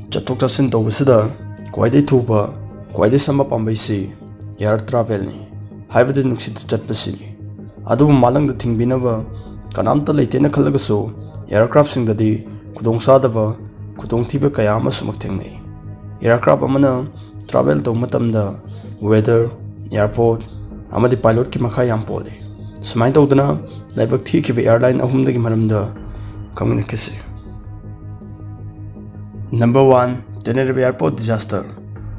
Chatok chasin tawbasida kwaidai thuba kwaidai sama pambaisi air travel ni haibadi nuksit chatpasini adu malang da thingbinaba kanamta leitena khallagasu aircraft singdadi khudongsadaba khudongthiba kaya ama sumak thengnai aircraft amana travel taw matamda weather airport amadi pilot ki makha yam pole sumai tawdana laibak thikiba airline ahumdagi maramda communicate. Number 1 Tenerife Airport disaster.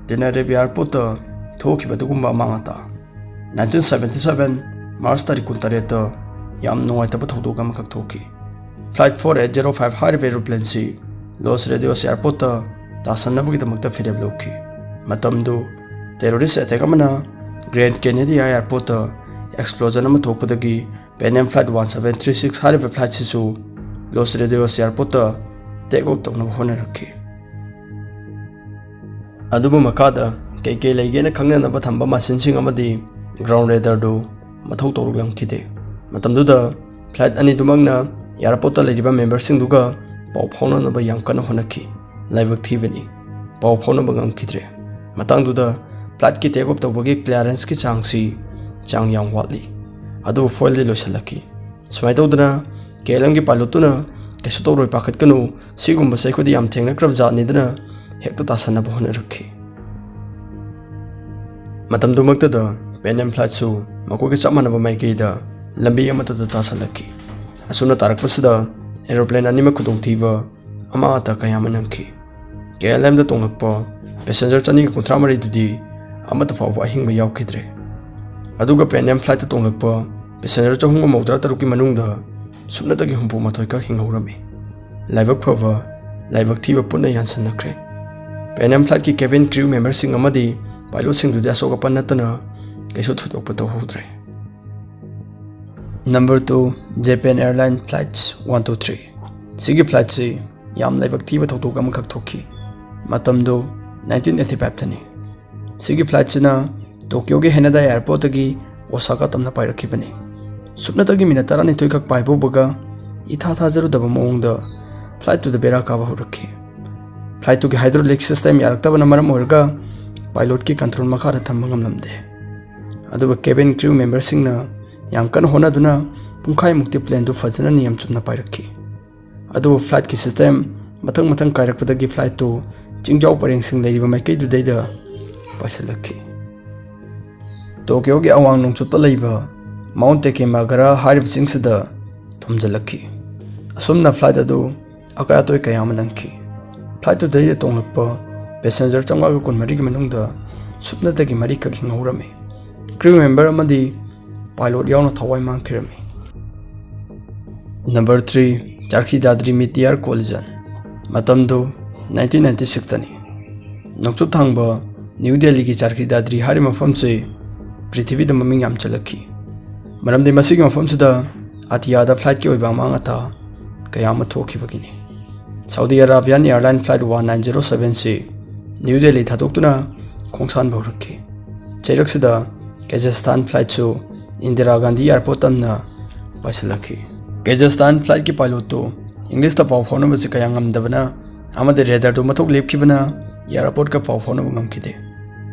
Tenerife Airport thokiba dugumba mangata 1977 March 28 yam nuwaitaba thodok ama kak thoki. Flight 4805 Harvey aeroplane si Los Radios Airport tasanabagi damakta fireb loki. Matamdu terrorist attack amana Grand Canada Airport explosion ama thokpadagi Pan Am Flight 1736 Harvey flight sisu Los Radios Airport take off tawna honarakhi. Adubu makada kaikai laigena khangnanaba thamba machine amadi ground radar do mathau tawruglam khide matamduda flight ani dumangna airport ta leiba member sing duga paw phaunanaba yam kana honakhi laibak thibani paw phaunaba ngam khidre matangduda flight ki take off tawbagi clearance ki chang yang watli adu foil le losalaki sumai tawdana kelam gi pilotuna kesu tawroi pakhat kanu sigumba sai khodi yam thengna krab ja ni dana hekta tasana bahona rakhi matam dumakta da Pan Am flight su makoge chamana ba maikei da lambi amata da tasalaki asuna tarak pasada aeroplane anima khudong thiba ama ta kayama nangki KLM da tongakpa passenger chani ko tramari dudi amata fawa hingba yaukidre aduga Pan Am flight ta tongakpa passenger chahunga maudra taruki manungda supna tagi humpu mathoi ka hinghorami laibak phava laibak thiba punna yansan nakre Pan Am flight ki cabin crew member sing amadi pilot sing dudi asoka panatana kaisu thudokpa tawhodre. Number 2 Japan Airline flights 123 sigi flight si yam laibak thiba thodok ama khak thokhi matamdo 1985 thani sigi flight sina Tokyo ge Haneda airport gi Osaka tamna pairakhibani supna tagi minatara ni toikak paibo baga itha thajaru daba mongda flight to the bera ka ba horakhi flight to hydraulic system yaraktabana maram orga pilot ki control makara thambangam lamde aduba cabin crew member singna yamkan hona duna pungkhai mukti plane du fajana niyam chumna pairakhi adu flight ki system mathang kairakpadagi flight to chingjau pareng sing leiba maikei du deida paisalakhi Tokyo gi awang nungchutpa leiba Mount TAKAMAGAHARA harib singsida thumjalakhi asumna flight adu akayatoi kayama nangki flight to deida tonglakpa passenger chamga kun mari gi manungda supna tagi mari ka hinghorami crew member amadi pilot yauna thawai mangkhirami. Number 3 Charkhi Dadri meteor collision matamdo 1996 tani nokchup thangba New Delhi ki Charkhi Dadri hari mafam se prithvi da maming yam chalakhi maramde masigi mafam sida atiyada flight ki oiba mangata kayama thokhi bagini Saudi Arabian Airline flight 1907 se New Delhi thadoktuna khongsan baurakhi cheilaksida Kazakhstan flight su Indira Gandhi airport amna paisalakhi Kazakhstan flight ki pilot to English ta paw phone basi kayangam dabana amade radar do mathok lepkhibana airport ka paw phone ngam khide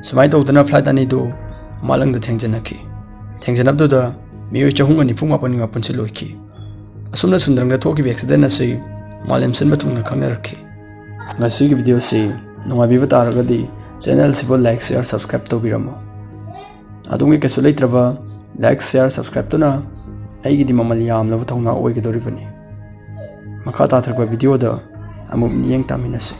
sumai tawdana flight ani do malang da thengjanakhi thengjanab do da miyo chahung ani phuma pani ma punchi loikhi asumna sundrang da thoki accident asi malem sen bathungna khangna rakhi ngasi ki video se nungabi bataragadi channel sibo like share subscribe to biramo adungi kesu leitraba like share subscribe to na aigi di mamal yam laba thongna oigidoribani makha ta thakba video da amum yeng taminase